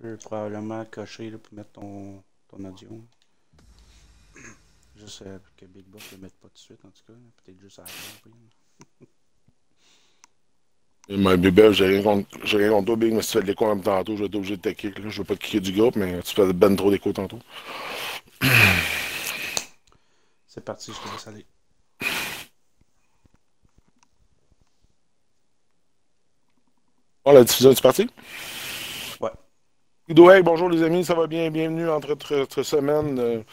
peux probablement cocher là, pour mettre ton audio. Juste pour que Big Boss le mette pas tout de suite, en tout cas. Peut-être juste à la fin. Mais bébé, j'ai rien contre toi, Big, mais si tu fais de l'écho en même tantôt, je vais être obligé de te kick. Là. Je veux pas te kicker du groupe, mais tu fais ben trop d'écho tantôt. C'est parti, je te laisse aller. Bon, la diffusion est partie? Ouais. Hey, bonjour les amis, ça va bien? Bienvenue entre notre semaine.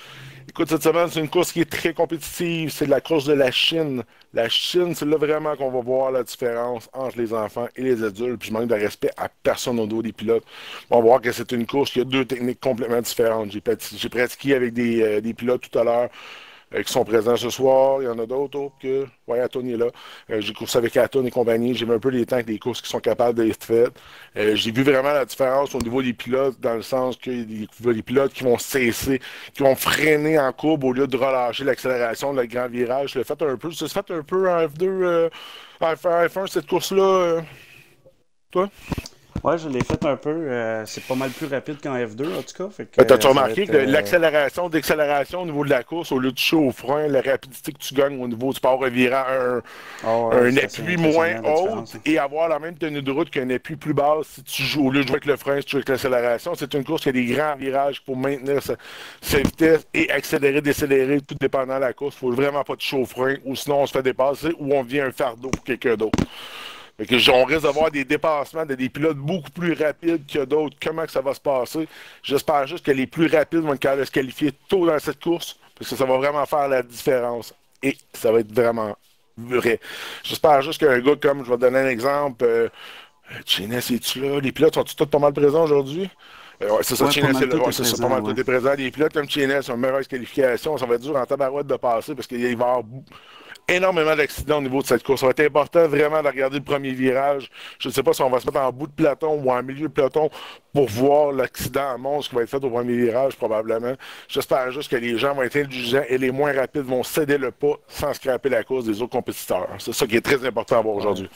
Écoute, cette semaine, c'est une course qui est très compétitive. C'est la course de la Chine. La Chine, c'est là vraiment qu'on va voir la différence entre les enfants et les adultes. Puis je manque de respect à personne au dos des pilotes. On va voir que c'est une course qui a deux techniques complètement différentes. J'ai pratiqué avec des pilotes tout à l'heure qui sont présents ce soir. Il y en a d'autres autres que. Ouais, Aton est là. J'ai coursé avec Aton et compagnie. J'ai vu un peu les temps des courses qui sont capables d'être faites. J'ai vu vraiment la différence au niveau des pilotes, dans le sens qu'il y a des pilotes qui vont cesser, qui vont freiner en courbe au lieu de relâcher l'accélération de le grand virage. Je l'ai fait un peu. Tu l'as fait un peu en F2, en F1, cette course-là, toi? Ouais, je l'ai fait un peu. C'est pas mal plus rapide qu'en F2, en tout cas. Fait que, Ben, t'as-tu ça va remarqué être, que l'accélération, d'accélération au niveau de la course, au lieu de chaud au frein, la rapidité que tu gagnes au niveau du port revirant, ouais, un c'est assez appui moins impressionnant la haut différence. Hein. et avoir la même tenue de route qu'un appui plus bas si tu joues, au lieu de jouer avec le frein, si tu joues avec l'accélération. C'est une course qui a des grands virages pour maintenir sa vitesse et accélérer, décélérer, tout dépendant de la course. Il ne faut vraiment pas toucher au frein ou sinon on se fait dépasser ou on devient un fardeau pour quelqu'un d'autre. Fait que on risque d'avoir des dépassements de des pilotes beaucoup plus rapides que d'autres. Comment que ça va se passer? J'espère juste que les plus rapides vont être capables de se qualifier tôt dans cette course, parce que ça va vraiment faire la différence. Et ça va être vraiment vrai. J'espère juste qu'un gars comme, je vais te donner un exemple, Chénes, es-tu là? Les pilotes sont-ils tous pas mal présents aujourd'hui? Ouais, c'est ça, Ouais, pas Chénes, c'est mal là. tout Ouais, est c'est ça, pas mal présent, tout ouais. est présent. Les pilotes comme Chénes ont une mauvaise qualification. Ça va être dur en tabarouette de passer parce qu'il va y avoir énormément d'accidents au niveau de cette course. Ça va être important vraiment de regarder le premier virage. Je ne sais pas si on va se mettre en bout de peloton ou en milieu de peloton pour voir l'accident à monstre qui va être fait au premier virage, probablement. J'espère juste que les gens vont être indulgents et les moins rapides vont céder le pas sans scraper la course des autres compétiteurs. C'est ça qui est très important à voir Ouais. aujourd'hui.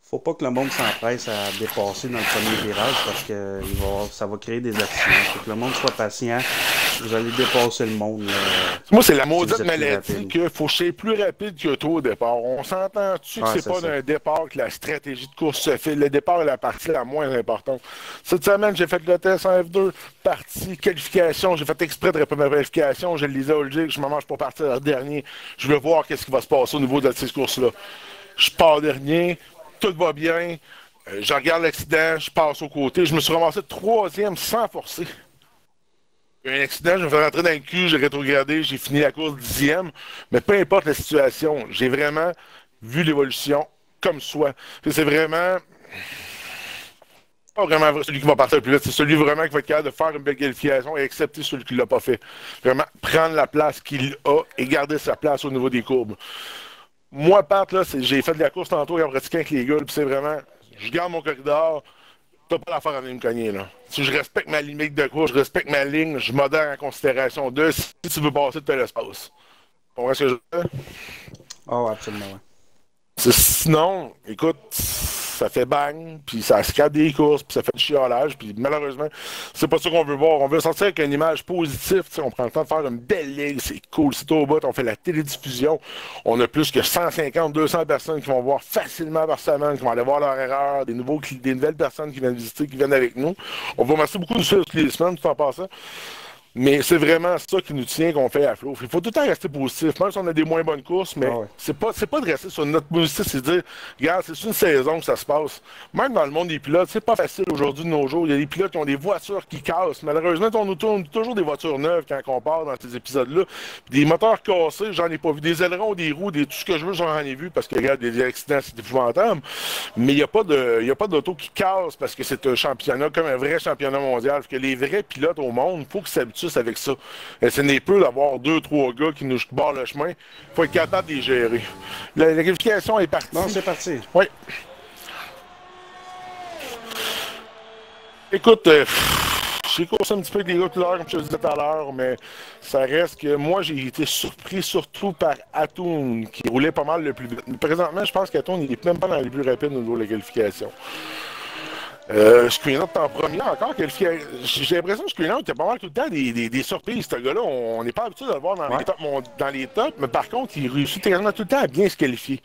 Faut pas que le monde s'empresse à dépasser dans le premier virage parce que ça va créer des accidents. Faut que le monde soit patient. Vous allez dépasser le monde là, Moi, c'est la si vous maudite êtes plus maladie rapide. qu'il faut que plus rapide que toi au départ. On s'entend-tu que Ouais, c'est c'est pas ça. d'un départ que la stratégie de course se fait? Le départ est la partie la moins importante. Cette semaine, j'ai fait le test en F2, partie qualification. J'ai fait exprès de répondre à ma qualification. Je le disais au Jig, je me mange pour partir dernier. Je veux voir qu'est-ce qui va se passer au niveau de ces courses-là. Je pars dernier, tout va bien. Je regarde l'accident, je passe au côté. Je me suis ramassé troisième sans forcer. Il y a eu un accident, je me fais rentrer dans le cul, j'ai rétrogradé, j'ai fini la course dixième. Mais peu importe la situation, j'ai vraiment vu l'évolution comme soi. C'est vraiment pas vraiment celui qui va partir le plus vite, c'est celui vraiment qui va être capable de faire une belle qualification et accepter celui qui ne l'a pas fait. Vraiment prendre la place qu'il a et garder sa place au niveau des courbes. Moi, Pat, là, j'ai fait de la course tantôt et en pratiquant avec les gars, puis c'est vraiment, je garde mon corridor, t'as pas l'affaire à venir me cogner, là. Si je respecte ma limite de course, je respecte ma ligne, je modère en considération de si tu veux passer, tu te laisses passer. Tu comprends ce que je veux dire? Oh, absolument, ouais. Sinon, écoute, ça fait bang, puis ça scrape des courses, puis ça fait du chiolage, puis malheureusement, c'est pas ça qu'on veut voir. On veut sortir avec une image positive, on prend le temps de faire une belle ligue, c'est cool. C'est au bout, on fait la télédiffusion, on a plus que 150, 200 personnes qui vont voir facilement par semaine, qui vont aller voir leur erreur, des nouvelles personnes qui viennent visiter, qui viennent avec nous. On vous remercie beaucoup de suivre toutes les semaines, tout en passant. Mais c'est vraiment ça qui nous tient qu'on fait à flot. Il faut tout le temps rester positif, même si on a des moins bonnes courses, mais Ah ouais. c'est pas de rester sur notre positif, c'est de dire, regarde, c'est une saison que ça se passe. Même dans le monde des pilotes, c'est pas facile aujourd'hui de nos jours. Il y a des pilotes qui ont des voitures qui cassent. Malheureusement, on nous tourne toujours des voitures neuves quand on part dans ces épisodes-là. Des moteurs cassés, j'en ai pas vu. Des ailerons, des roues, tout ce que je veux, j'en ai vu parce que regarde, des accidents, c'est épouvantable. Mais il n'y a pas d'auto qui casse parce que c'est un championnat comme un vrai championnat mondial. Parce que les vrais pilotes au monde, il faut qu'ils s'habituent avec ça. Et ce n'est peu d'avoir deux, trois gars qui nous barrent le chemin. Il faut être capable de les gérer. La qualification est partie. Bon, c'est parti. Oui. Écoute, j'ai coursé un petit peu avec les gars tout à l'heure, comme je te disais tout à l'heure, mais ça reste que moi, j'ai été surpris surtout par Atoun, qui roulait pas mal le plus vite. Mais présentement, je pense qu'Atoun, il est même pas dans les plus rapides au niveau de la qualification. Screen-Out en premier encore qualifié. J'ai l'impression que Screen-Out était pas mal tout le temps des surprises. Ce gars-là, on n'est pas habitué de le voir Ouais. dans les tops, mais par contre, il réussit quasiment tout le temps à bien se qualifier.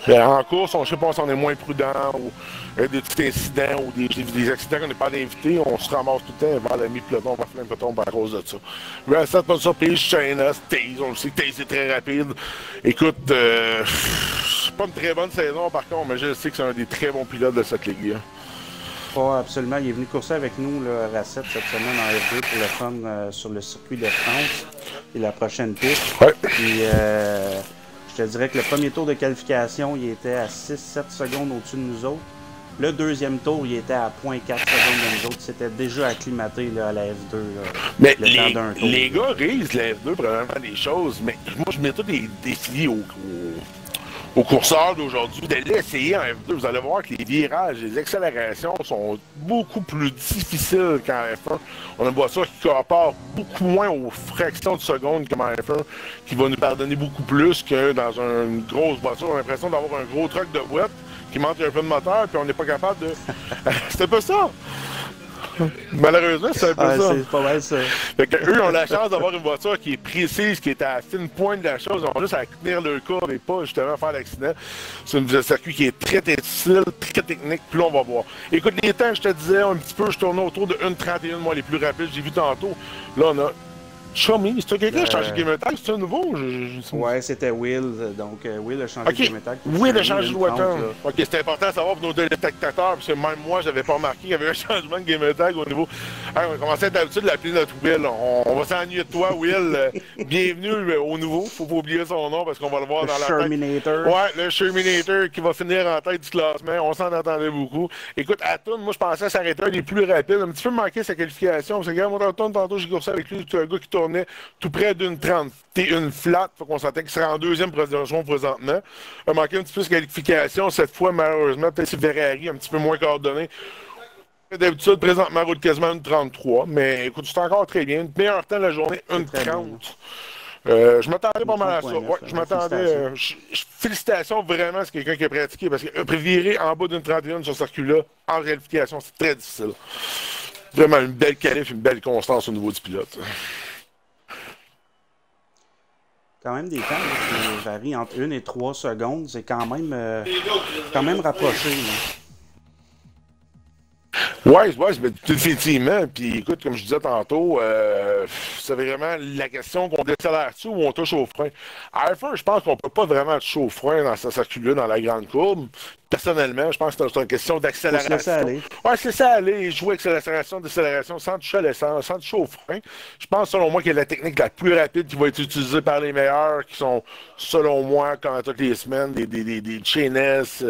En course, je sais pas si on est moins prudent ou des petits incidents ou des accidents qu'on n'est pas d'invité, on se ramasse tout le temps vers la mi-peloton, vers le peloton à cause de ça. Russell, pas de surprise, Shayna, Taze, on le sait que Taze est très rapide. Écoute, c'est pas une très bonne saison par contre, mais je sais que c'est un des très bons pilotes de cette ligue-là. Pas absolument. Il est venu courser avec nous, le Racette, cette semaine en F2 pour le fun sur le circuit de France et la prochaine piste. Ouais. Puis, je te dirais que le premier tour de qualification, il était à 6-7 secondes au-dessus de nous autres. Le deuxième tour, il était à 0,4 secondes de nous autres. C'était déjà acclimaté là, à la F2. Mais le temps d'un tour. les gars risent la F2 probablement des choses, mais moi je mets tous des défis aux courseurs d'aujourd'hui de l'essayer en F2. Vous allez voir que les virages, les accélérations sont beaucoup plus difficiles qu'en F1. On a une voiture qui coopère beaucoup moins aux fractions de secondes qu'en F1, qui va nous pardonner beaucoup plus que dans une grosse voiture. On a l'impression d'avoir un gros truck de boîte qui manque un peu de moteur, puis on n'est pas capable de... C'est un peu ça! Malheureusement, c'est un peu ça. C'est pas mal ça. Fait que eux ont la chance d'avoir une voiture qui est précise, qui est à la fine pointe de la chose. Ils ont juste à tenir leur courbe et pas justement faire l'accident. C'est un circuit qui est très difficile, très technique. Puis là, on va voir. Écoute, les temps, je te disais un petit peu, je tournais autour de 1,31, moi, les plus rapides. J'ai vu tantôt. Là, on a Xiaomi. C'est quelqu'un qui a changé de game tag? C'est un nouveau? Ouais, c'était Will. Donc, Will a changé de game tag. Will a changé de weapon. Ok, c'est important de savoir pour nos téléspectateurs, parce que même moi, j'avais pas remarqué qu'il y avait un changement de game tag au niveau. Hey, on commençait d'habitude de l'appeler notre Will. On va s'ennuyer de toi, Will. Bienvenue au nouveau. Faut pas oublier son nom parce qu'on va le voir dans la Sherminator. Ouais, le Sherminator qui va finir en tête du classement. On s'en attendait beaucoup. Écoute, Aton, moi, je pensais s'arrêter un des plus rapides. Un petit peu manqué sa qualification. Parce que, regarde, moi, tantôt, j'ai coursé avec lui. C'est un gars qui tournait tout près d'une 30. Une flat, faut qu'on s'entende qu'il sera en deuxième position présentement. A manqué un petit peu de qualification. Cette fois, malheureusement, peut-être c'est Ferrari un petit peu moins coordonné. D'habitude, présentement, roule quasiment une 33. Mais écoute, c'est encore très bien. Une meilleure temps de la journée, une 30. Je m'attendais pas mal à ça. Ouais, je m'attendais. Félicitations vraiment, c'est quelqu'un qui a pratiqué. Parce que virer en bas d'une 31 sur ce circuit-là, en qualification, c'est très difficile. Vraiment une belle qualif, une belle constance au niveau du pilote. Quand même des temps qui varient entre 1 et 3 secondes. C'est quand même rapproché. Là. Ouais, définitivement. Puis écoute, comme je disais tantôt, c'est vraiment la question qu'on décélère-tu ou on touche au frein. À F1, je pense qu'on peut pas vraiment toucher au frein dans ce circuit-là, dans la grande courbe. Personnellement, je pense que c'est une question d'accélération. Ouais, c'est ça aller, jouer avec l'accélération, décélération, sans toucher à l'essence, sans toucher au frein. Je pense, selon moi, qu'il y a la technique la plus rapide qui va être utilisée par les meilleurs, qui sont, selon moi, comme toutes les semaines, des Chainess,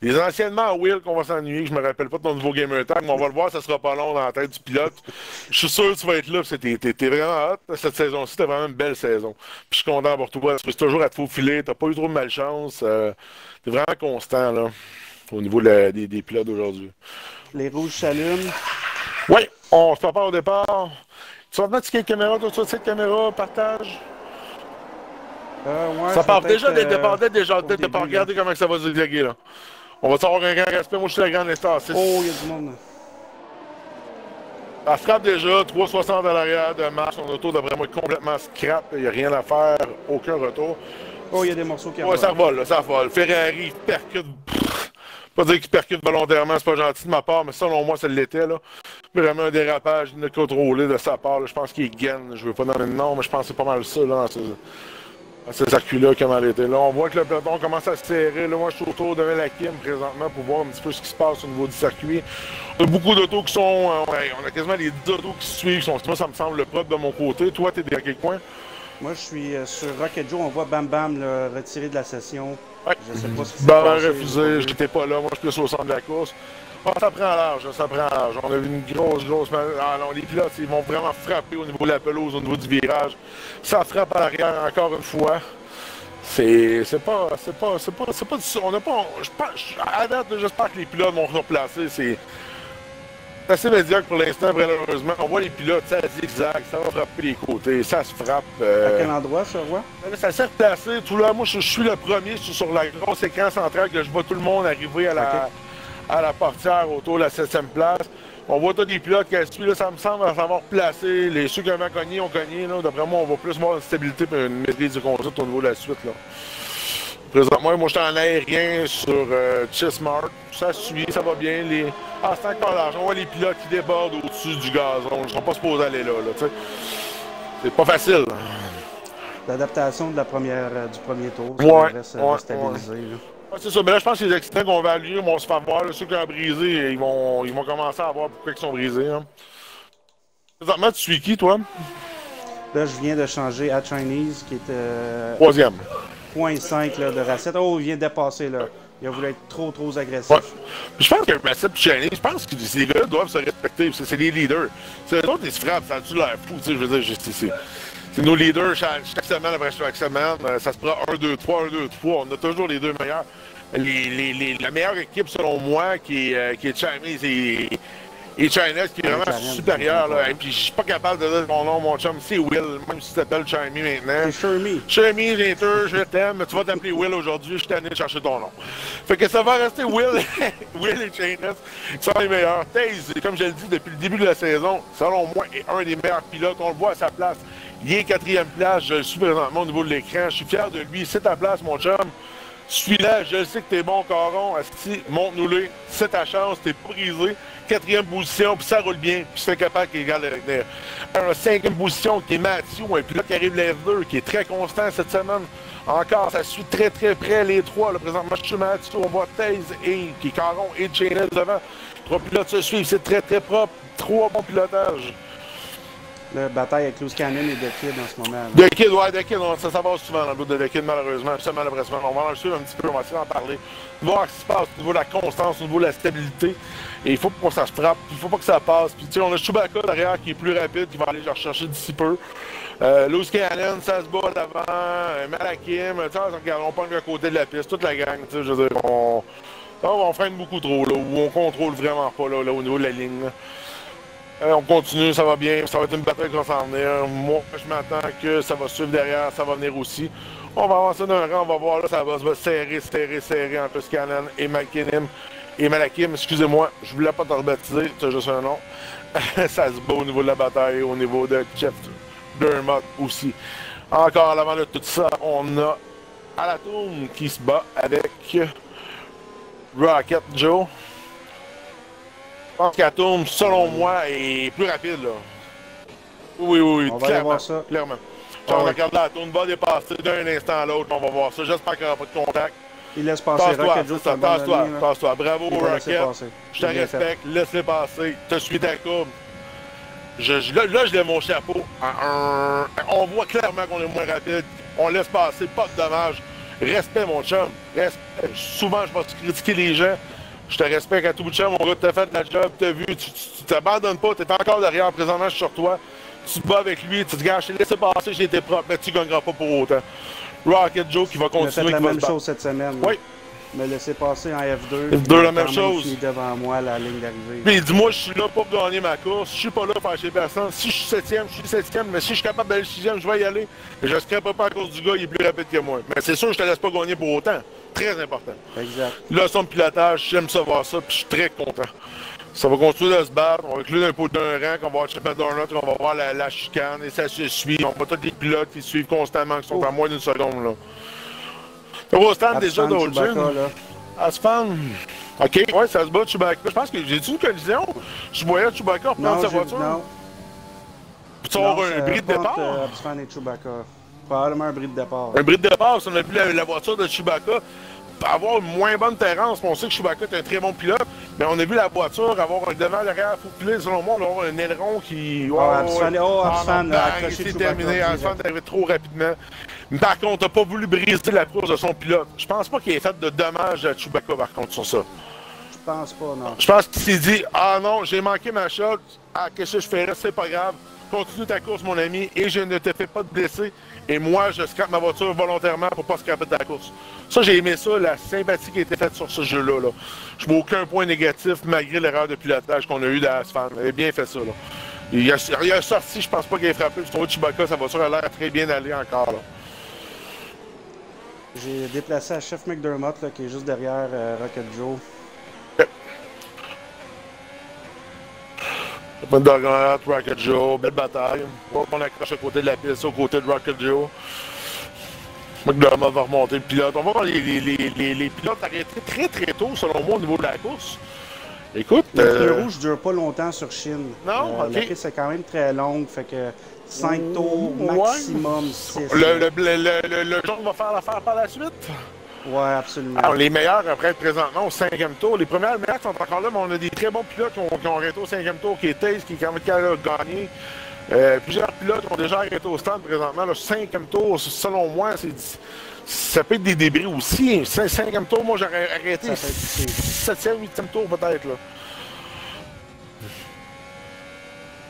des anciennement Will qu'on va s'ennuyer, je me rappelle pas de ton nouveau gamer tag, mais on va le voir, ça sera pas long dans la tête du pilote. Je suis sûr que tu vas être là, parce que t'es vraiment hot. Cette saison-ci, c'était vraiment une belle saison. Puis je suis content pour toi, parce que c'est toujours à te faufiler, t'as pas eu trop de malchance. T'es vraiment constant, là, au niveau des pilotes d'aujourd'hui. Les rouges s'allument. Oui, on se prépare au départ. Tu vas te mettre quelques caméras, toi, sur cette caméra, partage. Ouais, ça part déjà des dépendait déjà, peut-être de pas regarder comment ça va se zigzaguer, là. On va savoir un grand respect. Moi, je suis la grande star. Oh, il y a du monde. Elle frappe déjà, 360 à l'arrière de marche. Son auto devrait être complètement scrap. Il n'y a rien à faire, aucun retour. Oh, il y a des morceaux qui ouais, ça revole, là, ça revole. Ferrari percute. Pas dire qu'il percute volontairement, c'est pas gentil de ma part, mais selon moi, ça l'était, là. Vraiment un dérapage contrôlé de sa part, là. Je pense qu'il est gain. Je veux pas donner le nom, mais je pense que c'est pas mal ça, là, dans ce circuit-là, comment elle était là. On voit que le peloton commence à se serrer. Là, moi, je suis autour devant la Kim présentement pour voir un petit peu ce qui se passe au niveau du circuit. On a beaucoup d'autos qui sont. On a quasiment les 10 autos qui se suivent. Moi, ça me semble le propre de mon côté. Toi, t'es dans quel coin? Moi, je suis sur Rocket Joe. On voit Bam Bam le retirer de la session. Ouais. Je sais pas si c'est Bam refusé. J'étais pas là. Moi, je suis plus au centre de la course. Oh, ça prend large, ça prend large. On a vu une grosse. Ah non, les pilotes, ils vont vraiment frapper au niveau de la pelouse, au niveau du virage. Ça frappe à l'arrière encore une fois. C'est pas. On n'a pas. À date, j'espère que les pilotes vont se replacer. C'est assez médiocre pour l'instant, malheureusement. On voit les pilotes, ça zigzag, ça va frapper les côtés, ça se frappe. À quel endroit, ça voit? Ça s'est replacé. Tout là, moi, je suis le premier sur la grosse écran centrale que je vois tout le monde arriver à la portière autour de la 7e place. On voit tous les pilotes qui suivent, là, ça me semble savoir placer. Ceux qui ont cogné ont cogné. D'après moi, on va plus voir une stabilité et une maîtrise du concept au niveau de la suite. Là. Présentement, moi, je suis en aérien sur Chessmark. Ça suit, ça va bien. c'est encore large. On voit les pilotes qui débordent au-dessus du gazon. Ils ne sont pas supposés aller là. C'est pas facile. L'adaptation de du premier tour, ça devrait se stabiliser. Ouais, c'est ça. Mais là, je pense que les accidents qu'on va allumer vont se faire voir. Là, ceux qui ont brisé, ils vont commencer à voir pourquoi ils sont brisés. Hein. Présentement, tu suis qui, toi? Là, je viens de changer à Chinese, qui était... 3e. 0.5 de Racette. Oh, il vient de dépasser, là. Il a voulu être trop agressif. Ouais. Je pense que Racette et Chinese, je pense que ces gars doivent se respecter. C'est les leaders. C'est eux autres, ils se frappent. Ça a-tu l'air fou? Je veux dire, c'est nos leaders chaque semaine après chaque semaine. Ça se prend 1, 2, 3, 1, 2, 3. On a toujours les deux meilleurs. La meilleure équipe, selon moi, qui est Chinese et China, qui est vraiment supérieur. Là. Et puis, je suis pas capable de dire ton nom, mon chum. C'est Will, même si tu t'appelles Chimey maintenant. C'est Shermy. Chimey, je t'aime. Tu vas t'appeler Will aujourd'hui. Je suis allé chercher ton nom. Fait que ça va rester Will, Will et China qui sont les meilleurs. Taze, comme je le dis depuis le début de la saison, selon moi, est un des meilleurs pilotes. On le voit à sa place. Il est 4e place. Je le suis présentement au niveau de l'écran. Je suis fier de lui. C'est ta place, mon chum. Suis-là, je sais que t'es bon, Caron. Asti, monte-nous-les. C'est ta chance, t'es pas brisé. 4e position, puis ça roule bien, puis c'est capable qu'il égale un 5e position qui est Mathieu, un pilote qui arrive la F2, qui est très constant cette semaine. Encore, ça suit très près les trois. Là, présentement, je suis Mathieu, on voit Taze et qui est Caron et Chainel devant. 3 pilotes se suivent, c'est très propre. 3 bons pilotages. La bataille avec Loose Cannon et The Kid en ce moment. The Kid, ça va souvent dans le bout de The Kid, malheureusement. Puis ça, malheureusement, on va en suivre un petit peu, on va essayer d'en parler. Voir ce qui se passe au niveau de la constance, au niveau de la stabilité. Et il faut pas que ça se frappe, il faut pas que ça passe. Puis tu sais, on a Chewbacca derrière qui est plus rapide, qui va aller le rechercher d'ici peu. Loose Cannon, ça se bat devant. Malakim, tu sais, on prend le côté de la piste, toute la gang, tu sais, je veux dire, on freine beaucoup trop, là, ou on contrôle vraiment pas, là, au niveau de la ligne, là. On continue, ça va bien, ça va être une bataille qui va s'en venir. Moi, je m'attends que ça va suivre derrière, ça va venir aussi. On va avancer d'un rang, on va voir, là, ça va se serrer entre Scannon et McKinnon. Et Malakim, excusez-moi, je voulais pas te rebaptiser, c'est juste un nom. Ça se bat au niveau de la bataille, au niveau de Jeff Dermott aussi. Encore à l'avant de tout ça, on a Alatoum qui se bat avec Rocket Joe. Je pense qu'Atom, selon moi, est plus rapide, là. Oui, on va aller voir ça. Clairement. On regarde l'Atom, va dépasser d'un instant à l'autre, on va voir ça. J'espère qu'il n'y aura pas de contact. Il laisse passer Rocket Joe. Tasse-toi. Bravo, Rocket. Je te respecte, laisse-le passer. Tu suis ta courbe. Là, je lève mon chapeau. On voit clairement qu'on est moins rapide. On laisse passer, pas de dommages. Respect, mon chum. Respect. Souvent, je vais critiquer les gens. Je te respecte à tout bout de champ, mon gars, t'as fait la job, t'as vu, tu t'abandonnes pas, t'es encore derrière, présentement, je suis sur toi. Tu te bats avec lui, tu te gars, je t'ai laissé passer, j'ai été propre, mais tu gagneras pas pour autant. Rocket Joe qui va continuer. Il a fait la même chose cette semaine. Oui. Me laisser passer en F2. F2, la même chose. Fini devant moi, la ligne d'arrivée. Puis dis-moi, je suis là pour gagner ma course, je suis pas là pour fâcher personne. Si je suis 7e, je suis 7e, mais si je suis capable d'aller 6e, je vais y aller. Et je ne serai pas à cause du gars, il est plus rapide que moi. Mais c'est sûr, je te laisse pas gagner pour autant. Très important. Exact. Leçon de pilotage, j'aime ça voir ça, puis je suis très content. Ça va continuer de se battre, on va inclure un peu d'un rang, on va voir le championnat d'un autre, on va voir la chicane, et ça se suit. On va tous des pilotes qui suivent constamment, qui sont à moins d'une seconde, là. On va stand déjà d'Olgin. Aspan. OK, ouais, ça se bat Chewbacca. Je pense que j'ai-tu une collision? Je voyais Chewbacca reprendre sa voiture. Non. Tu vas avoir un bris de départ? Aspan et Chewbacca. Probablement un bris de départ. Un bris de départ, si on a vu la voiture de Chewbacca avoir une moins bonne terrance. On sait que Chewbacca est un très bon pilote, mais on a vu la voiture avoir un devant, l'arrière, faut selon moi, on va avoir un aileron qui... Aspan a accroché c'est terminé, Aspan est arrivé trop rapidement. Par contre, on n'a pas voulu briser la course de son pilote. Je pense pas qu'il ait fait de dommages à Chewbacca, par contre, sur ça. Je pense pas, non. Je pense qu'il s'est dit, ah non, j'ai manqué ma shot, ah, qu'est-ce que je ferais, c'est pas grave. Continue ta course, mon ami, et je ne te fais pas de blesser. Et moi, je scrape ma voiture volontairement pour pas scraper ta course. Ça, j'ai aimé ça, la sympathie qui a été faite sur ce jeu-là. Là. Je vois aucun point négatif, malgré l'erreur de pilotage qu'on a eu d'Asphalt. Il a bien fait ça, là. Il a sorti, je pense pas qu'il ait frappé. Je trouve que Chewbacca, sa voiture a l'air très bien allée encore, là. J'ai déplacé à Chef McDermott, là, qui est juste derrière Rocket Joe. Doggett, Rocket Joe, belle bataille. On accroche à côté de la piste, au côté de Rocket Joe. McDermott va remonter le pilote. On va voir les pilotes arrêtés très très tôt, selon moi, au niveau de la course. Écoute. Le pneu rouge ne dure pas longtemps sur Chine. Non, ok. La piste est quand même très longue, fait que 5 tours, maximum 6. Le jaune va faire l'affaire par la suite? Ouais, absolument. Alors, les meilleurs après présentement au 5e tour. Les premiers meilleurs sont encore là, mais on a des très bons pilotes qui ont arrêté au 5e tour, qui est Taze, qui est quand même gagné. Plusieurs pilotes ont déjà arrêté au stand présentement. Le 5e tour, selon moi, ça peut être des débris aussi. 5e tour, moi j'aurais arrêté 7e, 8e tour peut-être. Là.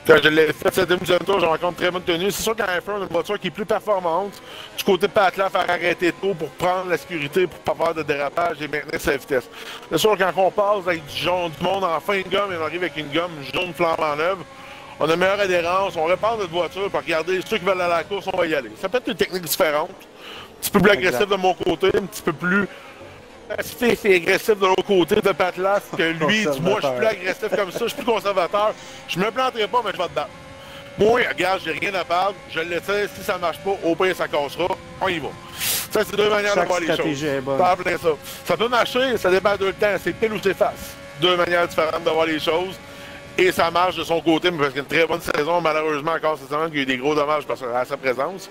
Quand je l'ai fait 7e, 8e tour, j'ai encore une très bonne tenue. C'est sûr qu'en F1, on a une voiture qui est plus performante. Du côté de Patla, faire arrêter tôt pour prendre la sécurité, pour pas avoir de dérapage et maintenir sa vitesse. C'est sûr quand on passe avec du monde en fin de gomme et on arrive avec une gomme jaune flambant neuve, on a meilleure adhérence, on répare notre voiture pour regarder ceux qui veulent aller à la course, on va y aller. Ça peut être une technique différente. Un petit peu plus agressif de mon côté, un petit peu plus pacifique et agressif de l'autre côté de Patlas que lui. Moi, je suis plus agressif comme ça, je suis plus conservateur. Je me planterai pas, mais je vais te battre. Moi, regarde, j'ai rien à perdre. Je le laisse. Si ça marche pas, au pire, ça cassera. On y va. Ça, c'est deux manières de voir les choses. Ça peut marcher, ça dépend de le temps. C'est pile ou c'est face. Deux manières différentes de voir les choses. Et ça marche de son côté, mais parce qu'il y a une très bonne saison, malheureusement, encore cette semaine, qu'il y a eu des gros dommages à sa présence.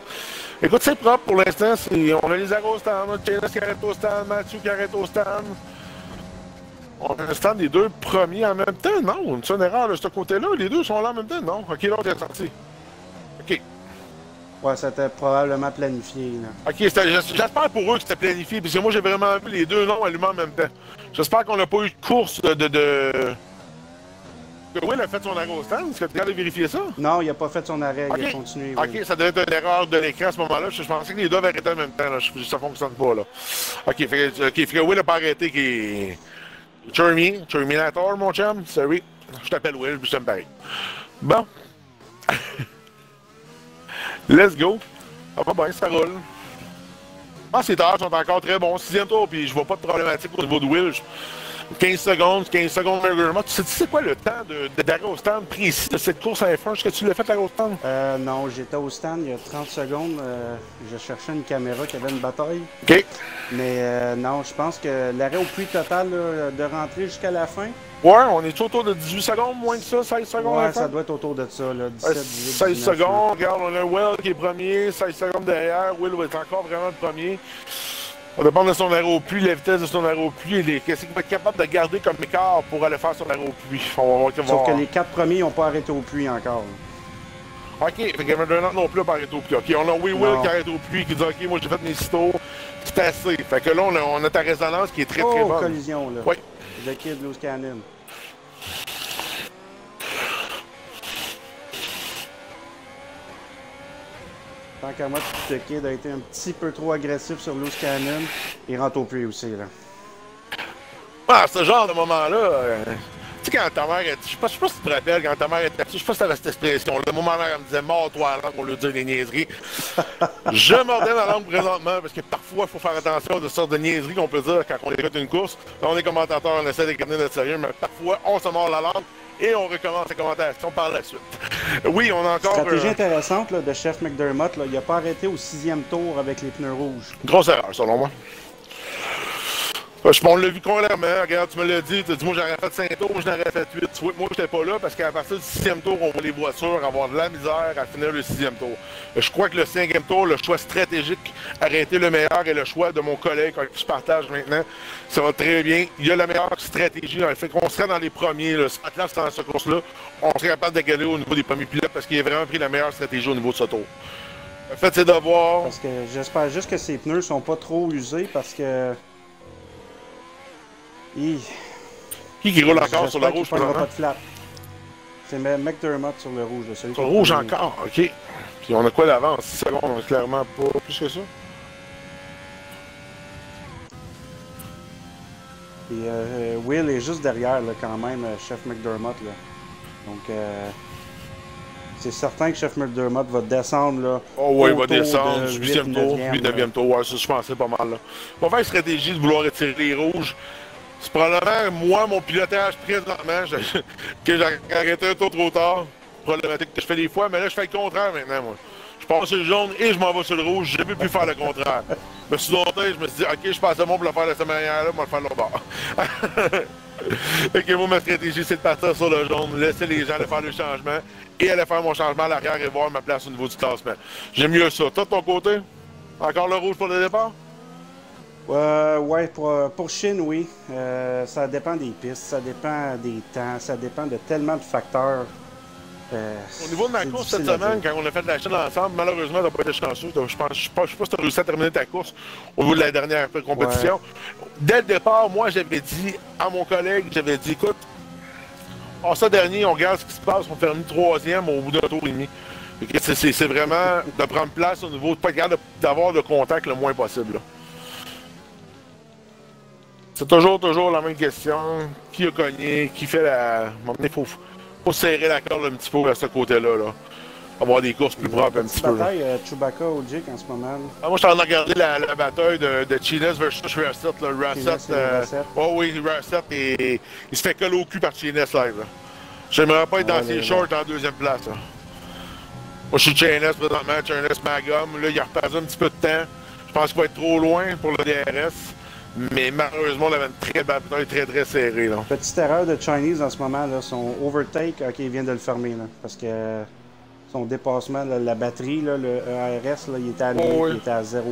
Écoute, c'est propre pour l'instant. On a les arrêts au stand, on a Taylor qui arrête au stand, Mathieu qui arrête au stand. On a un stand des deux premiers en même temps, non? C'est une erreur de ce côté-là. Les deux sont là en même temps, non? OK, l'autre est sorti. OK. Ouais, c'était probablement planifié, là. OK, j'espère pour eux que c'était planifié, parce que moi, j'ai vraiment vu les deux noms allumés en même temps. J'espère qu'on n'a pas eu de course de... Will a fait son arrêt au stand. Est-ce que tu as vérifié ça? Non, il n'a pas fait son arrêt. Okay. Il a continué. OK, oui. Ça devait être une erreur de l'écran à ce moment-là. Je pensais que les deux avaient arrêté en même temps. Là. Ça ne fonctionne pas. Là. OK, fait que Will n'a pas arrêté. Qui est... Terminator, mon chum. Sorry. Je t'appelle Will, je t'aime pareil. Bon. Let's go. Ah, pas bien, ça roule. Ah, ces tâches sont encore très bons. 6e tour, puis je vois pas de problématique au niveau de Will. 15 secondes McDermott. Tu sais quoi le temps d'arrêt au stand précis de cette course à F1? Est-ce que tu l'as fait l'arrêt au stand? Non, j'étais au stand il y a 30 secondes. Je cherchais une caméra qui avait une bataille. OK. Mais non, je pense que l'arrêt au puits total là, de rentrer jusqu'à la fin. Ouais, on est autour de 18 secondes, moins que ça, 16 secondes. Ouais, ça doit être autour de ça, là, 17, 18, 16 19, secondes, regarde, on a Will qui est premier, 16 secondes derrière. Will va être encore vraiment le premier. Ça dépend de son arrêt au puits, la vitesse de son arrêt au puits et qu'est-ce qu'il va être capable de garder comme écart pour aller faire son arrêt au puits. Sauf que les 4 premiers n'ont pas arrêté au puits encore. OK, fait que McDermott non plus n'a pas arrêté au puits. OK, on a Will qui arrête au puits, qui dit OK, moi j'ai fait mes 6 tours, c'est assez. Fait que là, on a ta résonance qui est très très bonne. Collision, là. Oui. The Kid Loose Cannon. Tant qu'à moi, The Kid a été un petit peu trop agressif sur Loose Cannon. Il rentre au puits aussi, là. Ah, ce genre de moment-là, tu sais, quand ta mère, je sais pas si tu te rappelles, quand ta mère était là-dessus, je sais pas si t'avais cette expression-là, le moment où elle me disait « Mords-toi à la langue » pour lui dire des niaiseries. Je mordais ma langue présentement, parce que parfois, il faut faire attention de sortes de niaiseries qu'on peut dire quand on écoute une course. Là, on est commentateur, on essaie de garder notre sérieux, mais parfois, on se mord la langue et on recommence la commentation par la suite. Oui, on a encore... Stratégie intéressante là, de Chef McDermott, là, il n'a pas arrêté au 6e tour avec les pneus rouges. Grosse erreur, selon moi. On l'a vu clairement, regarde, tu me l'as dit, tu as dit, moi j'aurais fait 5 tours, moi j'en aurais fait 8. Tu vois, moi j'étais pas là parce qu'à partir du 6e tour, on voit les voitures avoir de la misère à finir le 6e tour. Je crois que le 5e tour, le choix stratégique, arrêter le meilleur est le choix de mon collègue avec qui je partage maintenant. Ça va très bien. Il y a la meilleure stratégie, le fait qu'on serait dans les premiers, le Spatlas dans cette course-là, on serait capable de gagner au niveau des premiers pilotes parce qu'il a vraiment pris la meilleure stratégie au niveau de ce tour. Le fait, c'est de voir... Parce que j'espère juste que ces pneus sont pas trop usés parce que... Qui roule encore sur le rouge? Il ne pas de flap. C'est McDermott sur le rouge. Sur le rouge encore, OK. Puis on a quoi d'avance? 6 secondes, on a clairement pas plus que ça. Et Will est juste derrière là, quand même, Chef McDermott. Là. Donc, c'est certain que Chef McDermott va descendre. Là, oh oui, il va descendre du 8e tour, 9e tour. Ouais, ça, je pensais pas mal. Là. On va faire une stratégie de vouloir étirer les rouges. C'est probablement moi, mon pilotage présentement, que j'ai arrêté un tour trop tard. Problématique que je fais des fois, mais là, je fais le contraire maintenant, moi. Je passe sur le jaune et je m'en vais sur le rouge. Je ne peux plus faire le contraire. Je me suis monté, je me suis dit, OK, je passe le monde pour le faire de cette manière-là, moi, le faire de l'autre bord. Fait que moi, ma stratégie, c'est de partir sur le jaune, laisser les gens aller faire le changement et aller faire mon changement à l'arrière et voir ma place au niveau du classement. J'aime mieux ça. Toi, de ton côté, encore le rouge pour le départ? Ouais, pour Chine, oui. Ça dépend des pistes, ça dépend des temps, ça dépend de tellement de facteurs. Au niveau de ma course cette semaine, quand on a fait de la Chine ensemble, malheureusement, t'as pas été chanceux. Je sais pas si tu as réussi à terminer ta course au niveau de la dernière compétition. Ouais. Dès le départ, moi, j'avais dit à mon collègue, j'avais dit, écoute, en ça dernier, on regarde ce qui se passe, on termine troisième au bout d'un tour et demi. C'est vraiment de prendre place au niveau, de pas capable d'avoir de contact le moins possible. Là. C'est toujours la même question. Qui a cogné? Qui fait la... Il faut serrer la corde un petit peu à ce côté-là. Là. Avoir des courses plus propres un petit peu. Bataille Chewbacca Ojik en ce moment. Ah, moi, je suis en train de regarder la bataille de Chines versus Rasset. Rasset. Oh oui, Rasset, il se fait coller au cul par Chines live. Là. J'aimerais pas être dans ses shorts en deuxième place. Là. Moi, je suis Chines présentement, Chines Magum. Là, il a repassé un petit peu de temps. Je pense qu'il va être trop loin pour le DRS. Mais malheureusement, on avait une très belle bataille, très serrée. Là. Petite erreur de Chinese en ce moment, là, son overtake, ok, il vient de le fermer. Là, parce que son dépassement, là, la batterie, là, le ERS, là, il était à lui, il était à 0%.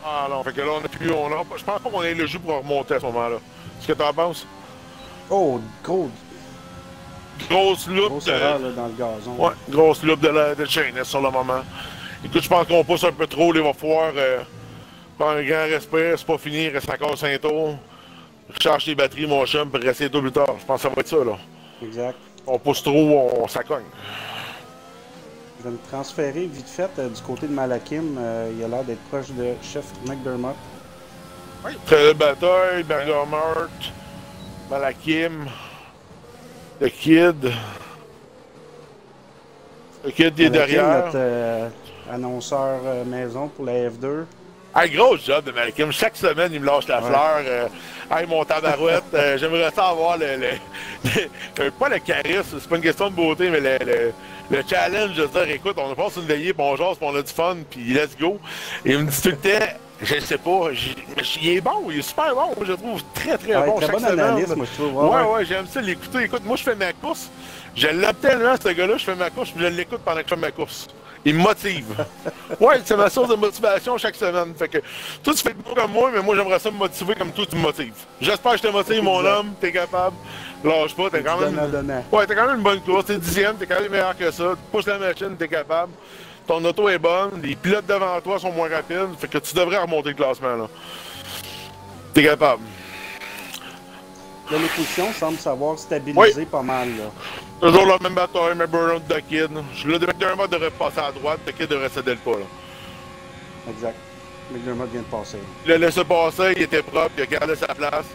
Ah non, fait que là, je pense pas qu'on ait le jeu pour remonter à ce moment-là. Qu'est-ce que t'en penses? Oh, grosse loupe. Grosse erreur là, dans le gazon. Ouais, grosse loupe de Chinese sur le moment. Écoute, je pense qu'on pousse un peu trop, il va falloir... prends un grand respect, c'est pas fini, il reste encore 5 tours. Recharge les batteries, mon chum, puis rester tout plus tard. Je pense que ça va être ça, là. Exact. On pousse trop, on s'accogne. Je vais me transférer vite fait du côté de Malakim. Il a l'air d'être proche de Chef McDermott. Oui. Très belle bataille, McDermott, Malakim, le Kid. Le Kid est derrière. Notre annonceur maison pour la F2. Hey, gros job de Malcolm. Chaque semaine, il me lâche la fleur. Hey, mon tabarouette, j'aimerais ça avoir pas le charisme, c'est pas une question de beauté, mais le challenge de dire, écoute, on passe une veillée, puis on jase, puis on a du fun, puis let's go. Et il me dit tout le temps, je sais pas, mais il est bon, il est super bon, je le trouve très bon très chaque bon semaine. Analyste, moi, je trouve. Ouais, j'aime ça l'écouter. Écoute, moi, je fais ma course. Je l'aime tellement, ce gars-là, je fais ma course, puis je l'écoute pendant que je fais ma course. Il me motive. Ouais, c'est ma source de motivation chaque semaine. Fait que toi, tu fais le comme moi, mais moi, j'aimerais ça me motiver comme toi, tu me motives. J'espère que je te motive, mon homme. T'es capable. Lâche pas, t'es quand même. Ouais, t'es quand même une bonne course. T'es 10e, t'es quand même meilleur que ça. Tu pousses la machine, t'es capable. Ton auto est bonne. Les pilotes devant toi sont moins rapides. Fait que tu devrais remonter le classement, là. T'es capable. Là, les positions semblent savoir stabiliser pas mal, là. Toujours la même bataille, mais burn-out de Kid. Le McDermott devrait passer à droite, le Kid devrait céder le pas, là. Exact. McDermott vient de passer. Il a laissé passer, il était propre, il a gardé sa place.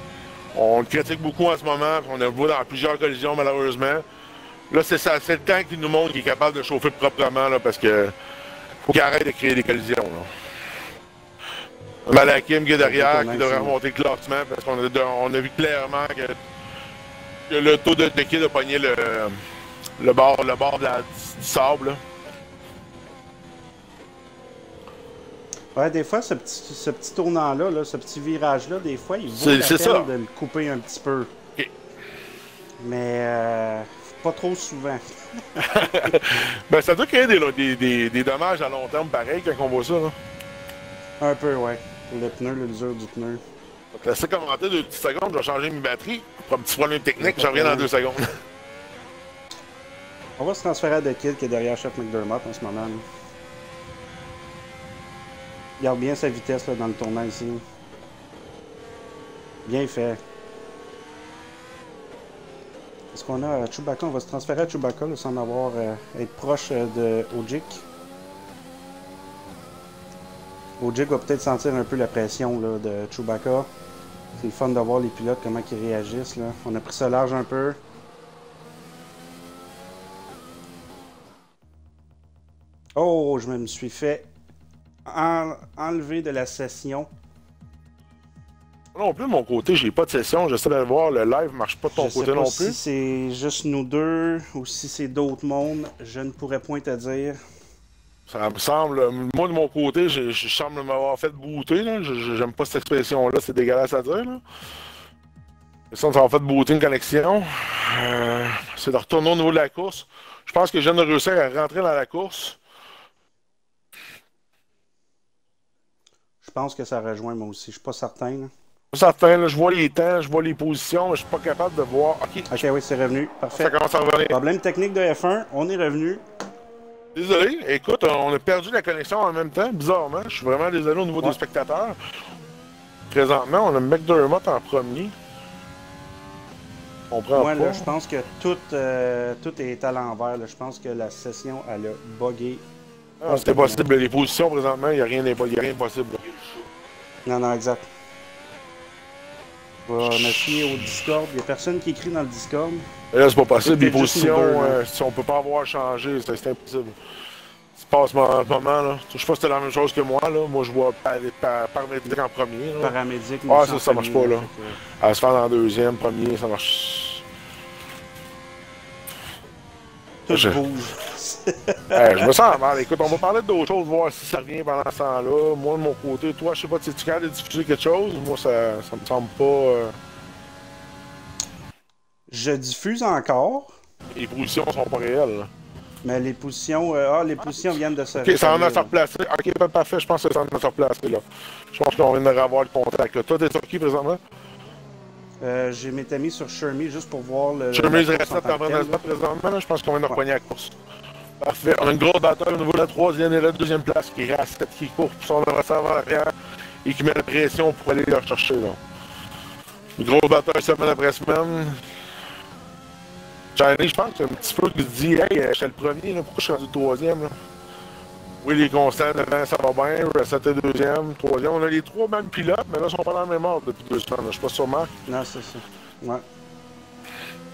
On le critique beaucoup en ce moment, on a vu dans plusieurs collisions, malheureusement. Là, c'est le temps qui nous montre qu'il est capable de chauffer proprement, là, parce que faut qu'il arrête de créer des collisions, là. Malakim qui est derrière, qui devrait remonter le classement, parce qu'on a vu clairement que le taux de Kid a pogné le bord du sable. Là. Ouais, des fois, ce petit tournant-là, là, ce petit virage-là, des fois, il vaut la peine de le couper un petit peu. Okay. Mais pas trop souvent. Ben, ça doit créer des dommages à long terme pareil quand on voit ça. Là. Un peu, ouais. Le pneu, l'usure du pneu. Donc, laissez commenter 2 petites secondes, je vais changer mes batteries. Pour un petit problème technique, j'en reviens dans 2 secondes. On va se transférer à The Kid qui est derrière Chef McDermott en ce moment. Là. Il garde bien sa vitesse là, dans le tournant ici. Bien fait. Est-ce qu'on a Chewbacca? On va se transférer à Chewbacca là, sans avoir être proche de Ojik. Ojik va peut-être sentir un peu la pression là, de Chewbacca. C'est le fun de voir les pilotes, comment ils réagissent. Là. On a pris ça large un peu. Oh, je me suis fait enlever de la session. Non plus, de mon côté, j'ai pas de session. J'essaie d'aller voir, le live marche pas de ton Je sais côté pas non si plus. c'est juste nous deux ou si c'est d'autres mondes. Je ne pourrais point te dire. Ça me semble, moi de mon côté, je semble m'avoir fait booter, là. J'aime pas cette expression-là, c'est dégueulasse à dire, là. Mais ça m'a fait booter une connexion. C'est de retourner au niveau de la course. Je pense que je viens de réussir à rentrer dans la course. Je pense que ça rejoint moi aussi. Je suis pas certain. Là. Certain, là, je vois les temps, je vois les positions, mais je suis pas capable de voir. Ok, Ok, oui, c'est revenu. ça Parfait. commence à revenir. Problème technique de F1, on est revenu. Désolé, écoute, on a perdu la connexion en même temps, bizarrement. Je suis vraiment désolé au niveau des spectateurs. Présentement, on a McDermott en premier. On prend Moi, pas. là, je pense que tout est à l'envers. Là. Je pense que la session, elle a buggé. Ah, c'était possible. Les positions, présentement, il n'y a rien de possible. Non, non, exact. Je vais me fier au Discord. Il n'y a personne qui écrit dans le Discord. Et là, c'est pas possible. Les Peut-être juste positions, nous deux, si on peut pas avoir changé, c'est impossible. Ce qui passe en ce moment, là. Je sais pas si c'était la même chose que moi, là. Moi, je vois paramétrique en premier. Là. Paramédic, Ah, ça marche pas, là. Que... Elle se fait en deuxième, premier, ça marche. Tout bouge. Je me sens mal. Écoute, on va parler d'autres choses, voir si ça revient pendant ce temps-là. Moi, de mon côté, toi, je sais pas si tu es capable de diffuser quelque chose. Moi, ça me semble pas. Je diffuse encore, Les positions sont pas réelles. Là. mais les positions, les positions viennent de se Ok, ça en a rétablir, se replacer. Ok, parfait, je pense que ça en a se replacer, là. Je pense qu'on vient de revoir le contact, là. Toi, t'es sur qui, présentement? J'ai m'étais mis sur Shermy juste pour voir le. Chemise la reste course en train de se battre présentement, là. Je pense qu'on vient de repogner la course. Parfait. On a une grosse bataille au niveau de la troisième et la deuxième place qui est Rasset qui court pour son avancée avant l'arrière et qui met la pression pour aller la chercher, là. Une grosse bataille semaine après semaine. Chinese, je pense, un petit peu qui se dit, hey, j'étais le premier, là. Pourquoi je suis rendu troisième, là? Oui, les constants devant, ça va bien. Rasset est deuxième, troisième. On a les trois mêmes pilotes, mais là, ils sont pas dans le même ordre depuis 2 semaines. Là. Je sais pas si tu remarques. Non, c'est ça. Ouais.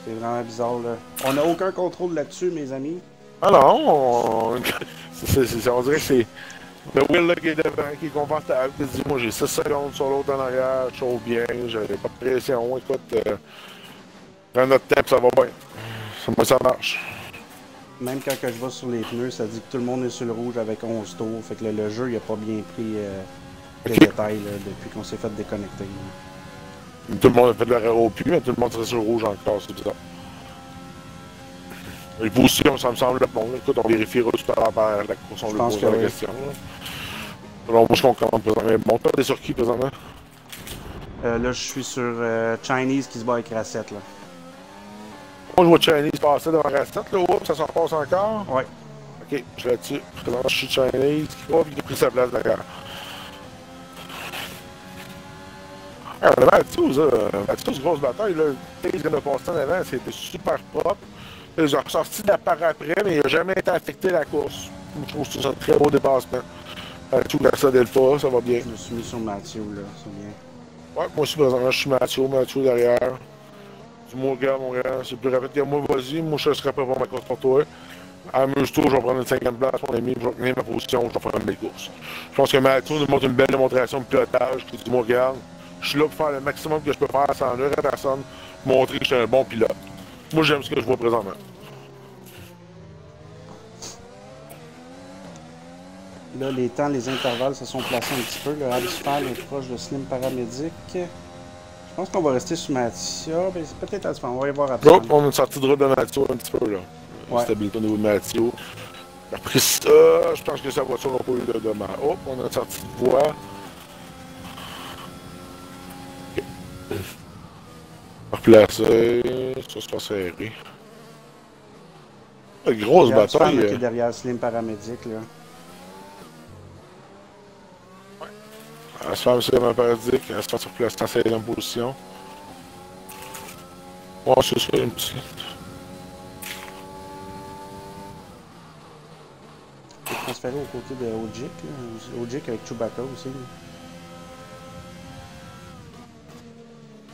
C'est vraiment bizarre, là. On n'a aucun contrôle là-dessus, mes amis. Ah non, on dirait que c'est le Will là, qui est devant, qui est confortable, qui se dit, moi j'ai 6 secondes sur l'autre en arrière, je chauffe bien, j'ai pas de pression, écoute, prends notre temps, ça va bien. Moi, ça marche. Même quand que je vais sur les pneus, ça dit que tout le monde est sur le rouge avec 11 tours. Fait que le jeu, il a pas bien pris les détails là, depuis qu'on s'est fait déconnecter. Là. Tout le monde a fait de l'horaire au puits, mais tout le monde serait sur le rouge encore, c'est bizarre. Les positions, ça me semble bon. Écoute, on vérifiera tout à l'heure par la course, on lui posera la question. Là. Alors, moi, je comprends présentement. Bon, toi, t'es sur qui présentement? Là, je suis sur Chinese qui se bat avec Rasset, là. Moi, je vois Chinese passer devant Rasset, là. Oups, ça s'en passe encore? Ouais. Ok, je suis là-dessus. Présentement, je suis Chinese. Oh, il a pris sa place derrière. Ah, on a Matthews, Matthews, grosse bataille, là. Il vient de passer en avant, c'était super propre. Ils ont ressorti de la part après, mais il n'a jamais été affecté la course. Je trouve que c'est un très beau dépassement. Mathieu Garça Delpha, ça va bien. Je me suis mis sur Mathieu, là, c'est bien. Ouais, moi aussi, présentement, je suis Mathieu derrière. Dis-moi, regarde, mon gars, c'est plus rapide que moi, vas-y, moi, je serai pas pour ma course pour toi. Amuse-toi, je vais prendre une 50e place, mon ami, je vais tenir ma position, je vais faire une belle course. Je pense que Mathieu nous montre une belle démonstration de pilotage. Dis-moi, regarde, je suis là pour faire le maximum que je peux faire sans nuire à personne, montrer que je suis un bon pilote. Moi, j'aime ce que je vois présentement. Là, les temps, les intervalles se sont placés un petit peu. Le Alsphal est proche de Slim Paramédic. Je pense qu'on va rester sur Mathieu. Ben, c'est peut-être Alsphal. On va y voir après. Hop, on a une sortie de route de Mathieu un petit peu, là. Ouais. Stabilité au niveau de Mathieu. Après ça, je pense que sa voiture n'a pas eu de mal. Hop, on a une sortie de voie. Ok. Replacer. Ça se passe serré. Une grosse bataille. Qui est derrière Slim Paramédic, là. Elle se fait vraiment paradique, elle se fait sur place en 16e position. Ouais, c'est ça, une petite. Il est transféré aux côtés de Ojik, là. Ojik avec Chewbacca aussi. Là.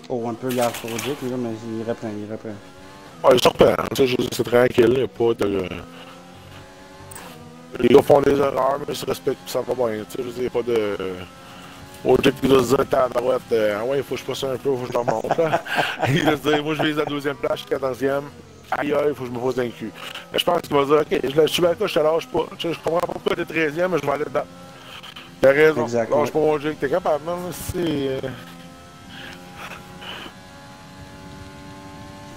Oh, un peu large pour Ojik, là, mais il reprend, Ouais, il se reprend, c'est tranquille, il n'y a pas de. Les gars font des erreurs, mais ils se respectent, ça va bien, tu sais, il n'y a pas de. Ojek qui doit se dire, tabarouette, ah ouais, il faut que je passe un peu, il faut que je leur monte. Là. Il va se dire, moi je vise la 12e place, je suis 14e. Aïe aïe, il faut que je me pose un cul. Je pense qu'il va dire, ok, je suis là, je te lâche pas. Je comprends pas pourquoi t'es 13e, mais je vais aller dedans. T'as raison. Exactement. Lâche pas mon Ojek, t'es capable, non? C'est.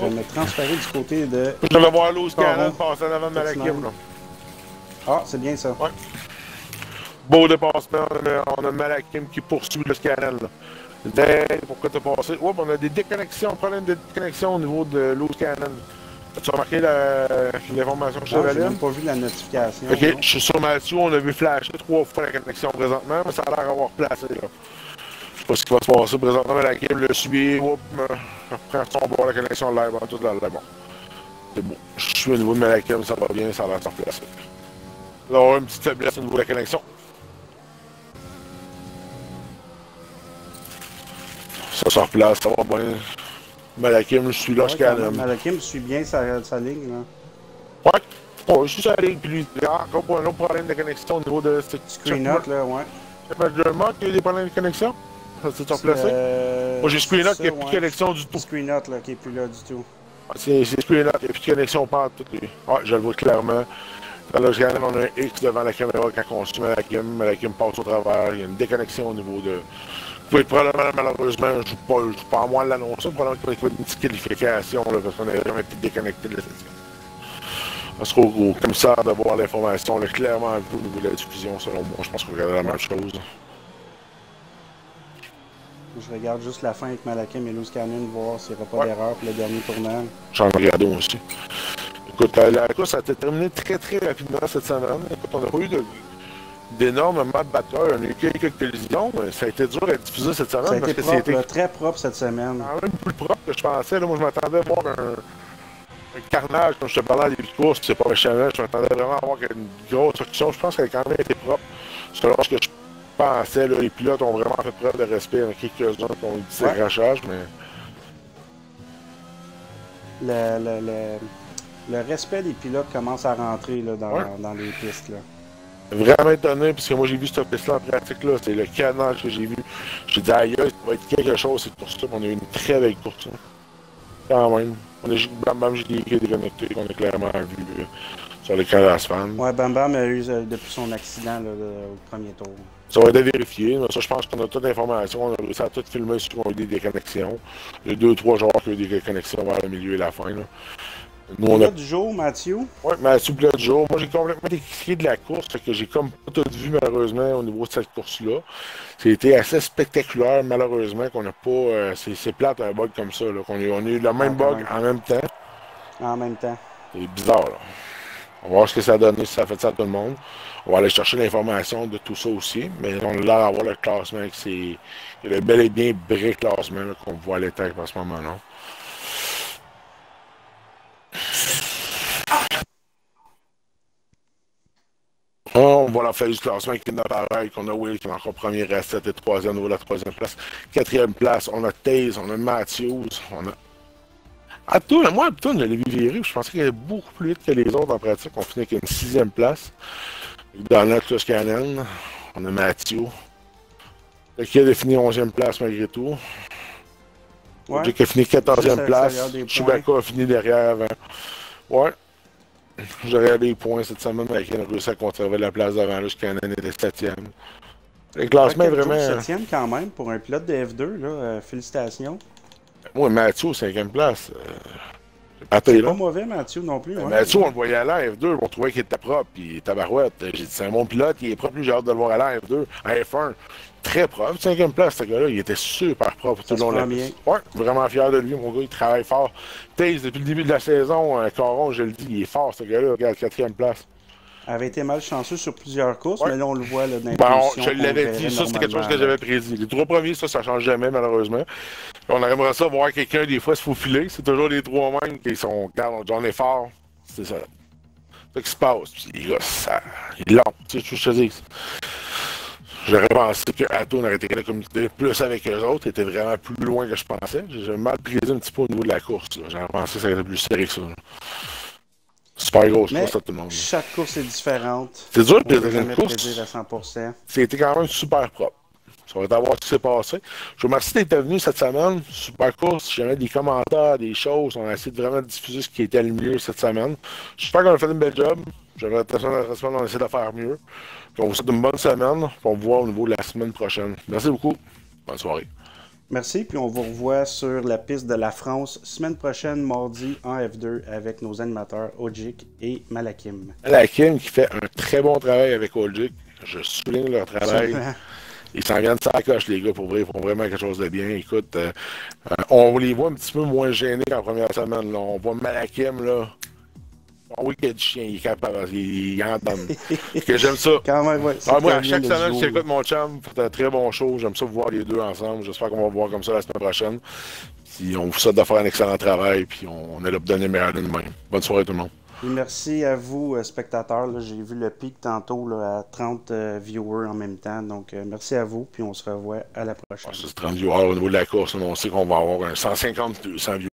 Je vais me transférer du côté de. Je vais voir Loose Cannon passer en avant de Malakim. Ah, c'est bien ça. Ouais. Beau dépassement, on a Malakim qui poursuit le Cannon. Pourquoi t'as passé? Oups, on a des déconnexions, problème de déconnexion au niveau de Loose Cannon. As-tu remarqué l'information que je t'avais? J'ai même pas vu la notification. Ok, non? Je suis sur Mathieu, on a vu flasher 3 fois la connexion présentement, mais ça a l'air d'avoir placé là. Je sais pas ce qui va se passer présentement, mais la game l'a subi. Oups, reprend son bord, la connexion live en tout là. Bon. C'est bon. Je suis au niveau de Malakim, ça va bien, ça a l'air de se replacer. Là, on a une petite faiblesse au niveau de la connexion. Ça se replace, ça va bien. Malakim, je suis là, je calme. Malakim suit bien sa ligne, là. Ouais. Oh, je suis sur la ligne, puis lui, il y a encore un autre problème de connexion au niveau de ce screen-out, là, ouais. Le mode, il y a des problèmes de connexion? Ça s'est replacé? Moi, j'ai screen-out qui n'a plus de connexion du tout. Screen-out, là, qui n'est plus là du tout. C'est screen-out, il n'y a plus de connexion pas tout. Ouais, je le vois clairement. Là, je regarde, on a un X devant la caméra quand on suit Malakim passe au travers. Il y a une déconnexion au niveau de. Oui, probablement, malheureusement, je ne joue pas à moi de l'annoncer. Probablement qu'il va y avoir une petite qualification, là, parce qu'on a vraiment été déconnecté de la session. Parce qu'au commissaire de voir l'information, on l'a clairement vu au niveau de la diffusion, selon moi. Je pense qu'on regarde la même chose. Je regarde juste la fin avec Malakim et Loose Cannon, voir s'il n'y aura pas d'erreur pour le dernier tournant. J'en regarde aussi. Écoute, la course a été terminée très très rapidement cette semaine. Écoute, on n'a pas eu d'énormes modes batteurs. On a eu quelques collisions. Ça a été dur à diffuser cette semaine. Ça a été propre, très propre cette semaine. Quand même plus propre que je pensais. Là, moi, je m'attendais à voir un carnage, comme je te parlais à début de course, c'est pas méchamment. Je m'attendais vraiment à voir une grosse action. Je pense qu'elle a quand même été propre. Selon ce que je pensais, là, les pilotes ont vraiment fait preuve de respect. Il y en a quelques-uns qui ont eu des accrochages, mais. Le respect des pilotes commence à rentrer là, dans les pistes. Là. Vraiment étonné, parce que moi j'ai vu cette piste-là en pratique, là, c'est le canage que j'ai vu. J'ai dit aïe, ça va être quelque chose cette course-là, on a eu une très belle course. Là. Quand même. On a juste Bam Bam qui est déconnecté, qu'on a clairement vu sur le camp d'Asphalt. Ouais, Bam Bam a eu depuis son accident là, au premier tour. Ça va être à vérifier, mais ça je pense qu'on a toute l'information, on a réussi à tout filmer sur qu'on a eu des déconnexions. Il y a 2-3 joueurs qui ont eu des déconnexions vers le milieu et la fin. Là. Nous, on a du jour, Mathieu. Oui, Mathieu pilote du jour. Moi, j'ai complètement décrié de la course, fait que j'ai comme pas tout vu, malheureusement, au niveau de cette course-là. C'était assez spectaculaire, malheureusement, qu'on n'a pas... c'est plate, un bug comme ça, là, qu'on a eu le même bug en même temps. En même temps. C'est bizarre, là. On va voir ce que ça a donné, si ça a fait ça à tout le monde. On va aller chercher l'information de tout ça aussi, mais on a l'air d'avoir le classement, c'est le bel et bien vrai classement qu'on voit à l'état en ce moment-là. On voit la feuille du classement qui est dans pareil, qu'on a Will qui est encore premier à 7 et 3e au niveau de la 3e place. 4e place, on a Taze, on a Matthews, on a. Ah, tout, moi, tout, je l'ai vu virer, je pensais qu'il allait beaucoup plus vite que les autres en pratique. On finit avec une 6e place. Dans notre Cannon, on a Matthew. Qui a fini 11e place malgré tout. Ouais. Qui a fini 14e place. Chewbacca a fini derrière avant. Ouais. J'aurais des points cette semaine, mais il a réussi à conserver la place devant là, Cannon était 7e. Le classement est vraiment. 7e quand même pour un pilote de F2, là. Félicitations. Oui, Mathieu, 5e place. C'est pas mauvais, Mathieu, non plus. Ouais. Mathieu, on le voyait à l'air F2, on trouvait qu'il était propre, puis tabarouette. J'ai dit, c'est un bon pilote, il est propre, j'ai hâte de le voir à l'air F2, à F1. Très propre, 5e place, ce gars-là, il était super propre tout le long de la piste. Ouais, vraiment fier de lui, mon gars, il travaille fort. Taze, depuis le début de la saison, Caron, je le dis, il est fort, ce gars-là, regarde, 4e place. Avait été mal chanceux sur plusieurs courses, mais là, on le voit là, dans je l'avais dit, ça, c'était quelque chose que j'avais prédit. Les 3 premiers, ça change jamais, malheureusement. On aimerait ça voir quelqu'un, des fois, se faufiler. C'est toujours les 3 mêmes qui sont, regarde, on est fort. C'est ça. C'est ce qui se passe. Puis, les gars, ça. Ils l'ont. Tu sais, je te dis. J'aurais pensé que Atto aurait été capable de communiquer plus avec eux autres. Il était vraiment plus loin que je pensais. J'ai mal pris un petit peu au niveau de la course. J'aurais pensé que ça aurait été plus serré que ça. Là. Super grosse course à tout le monde. Chaque course est différente. C'est dur de jamais prédire à 100%. C'était quand même super propre. Ça va être à voir ce qui s'est passé. Je vous remercie d'être venu cette semaine. Super cool. Si jamais des commentaires, des choses, on a essayé de vraiment diffuser ce qui était le mieux cette semaine. J'espère qu'on a fait une belle job. J'avais l'impression que la semaine, on essaie de faire mieux. Puis on vous souhaite une bonne semaine. Puis on vous voit au niveau de la semaine prochaine. Merci beaucoup. Bonne soirée. Merci, puis on vous revoit sur la piste de la France semaine prochaine, mardi, en F2, avec nos animateurs Ojik et Malakim. Malakim qui fait un très bon travail avec Ojik. Je souligne leur travail. Ils s'en viennent de sa coche, les gars, pour vrai. Ils font vraiment quelque chose de bien. Écoute, on les voit un petit peu moins gênés qu'en première semaine. Là. On voit Malakim, là. Oui, qu'il y a du chien, il est capable, il entend. Que j'aime ça. Quand même, ouais, Moi, à chaque semaine, j'écoute mon chum, c'est un très bon show. J'aime ça voir les deux ensemble. J'espère qu'on va voir comme ça la semaine prochaine. Puis on vous souhaite de faire un excellent travail, puis on est là pour donner le meilleur de nous-mêmes. Bonne soirée tout le monde. Et merci à vous, spectateurs. J'ai vu le pic tantôt là, à 30 viewers en même temps. Donc, merci à vous, puis on se revoit à la prochaine. C'est 30 viewers au niveau de la course. On sait qu'on va avoir un 150, 200 viewers.